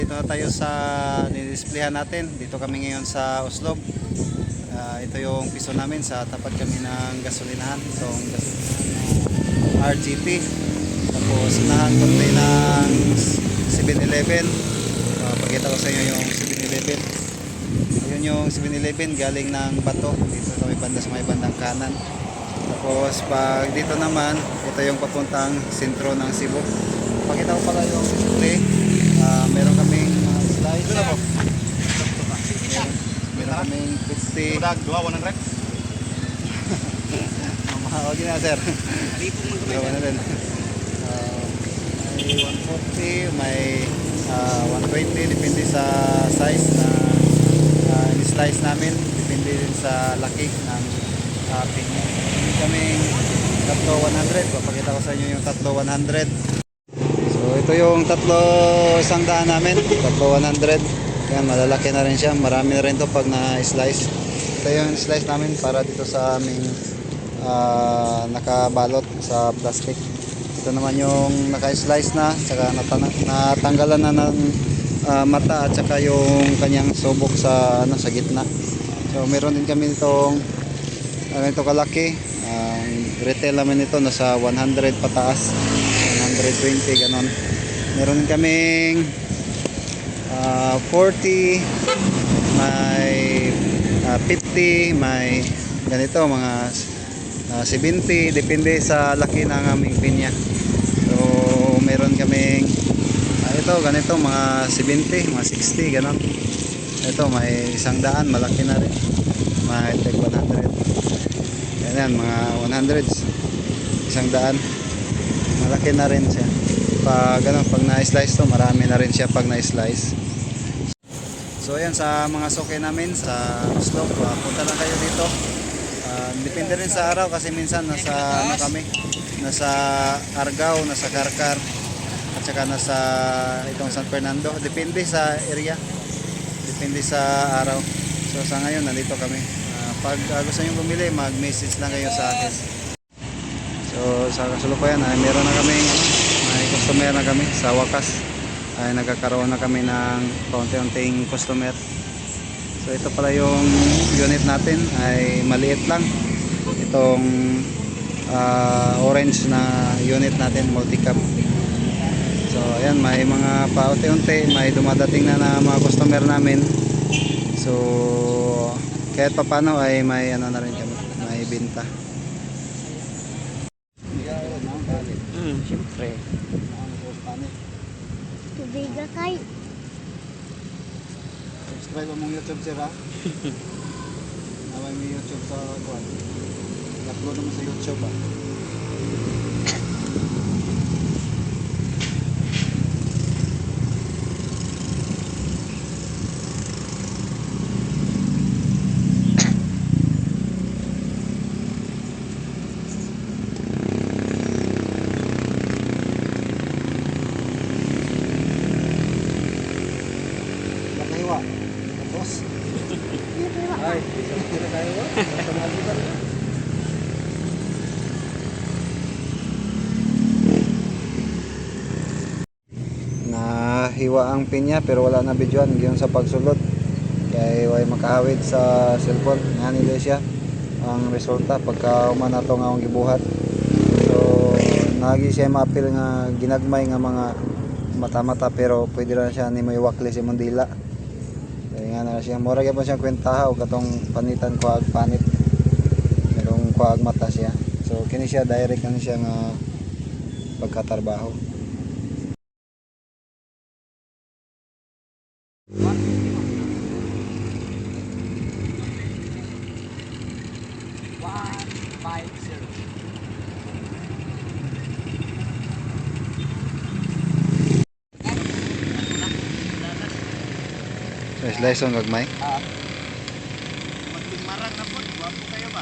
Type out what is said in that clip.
Dito na tayo sa nidisplayan natin. Dito kami ngayon sa Oslob. Ito yung piso namin sa tapat kami ng gasolinahan. Itong gasolinahan RGP. Tapos unahan konti ng 7-Eleven. Pakita ko sa inyo yung 7-Eleven. Yun yung 7-Eleven galing ng Bato. Dito kami banda sa may bandang kanan. Tapos pag dito naman, ito yung papuntang sentro ng Cebu. Pakita ko pala yung display. Meron kaming slice. Meron kaming 50. Udah 200. Okay na sir. Gawa na rin. May 140, may 120, depende sa size na slice namin. Depende din sa laki ng pinya. Meron kaming tatlo 100. Papakita ko sa inyo yung tatlo 100. So ito yung tatlo 100 namin, tatlo 100. Yan, malalaki na rin siya, marami na rin to pag na-slice. Ito yung slice namin para dito sa aming nakabalot sa plastic. Ito naman yung naka-slice na, saka natanggalan na ng mata at saka yung kanyang subok sa sa gitna. So meron din kami itong ganito kalaki. Retail namin ito nasa 100 pataas, 120 ganon. Meron din kaming 40, may 50, may ganito mga 70, depende sa laki ng aming pinya. So meron kaming ito ganito mga 70, mga 60 ganon. Ito may 100, malaki na rin, may 100. Yan, mga 100s, 100, malaki na rin siya. Pag na-slice to, marami na rin siya pag na-slice. So ayan, sa mga suki namin sa Oslob, punta lang kayo dito. Depende rin sa araw kasi minsan nasa nasa Argao, nasa Carcar, at saka nasa itong San Fernando. Depende sa area, depende sa araw. So sa ngayon nandito kami. Pag gusto nyo bumili, mag-message lang kayo sa akin. So sa kasalukuyan ay meron na kami, may customer na kami. Sa wakas ay nagkakaroon na kami ng kaunti-unting customer. So ito pala yung unit natin, ay maliit lang. Itong orange na unit natin, multi-cab. So ayan, may mga paunti-unti, may dumadating na mga customer namin. So kahit papano ay may na rin kami, may binta. Siyempre. Tubiga kay. Subscribe mong YouTube sir ha. Naway mo YouTube sa kuwan. I-upload naman sa YouTube ha. Tapos ay, isang tira tayo. Nahiwa ang pinya pero wala na videoan giyon sa pagsulod. Kaya way makahawid sa cellphone nga nila siya ang resulta pagka umana to nga ang gibuhat. So nagi siya maapil nga ginagmay nga mga mata-mata pero pwede ra siya ni may wakli si Mundila. Nga na siya, mura gyapon siya kwentaha o katong panitan ko ag panit. Merong kuag mata siya. So kini siya direct kan siya nga pagkatrabaho. So slice on gagmay. Magtimarang na po, guwapo kayo ba?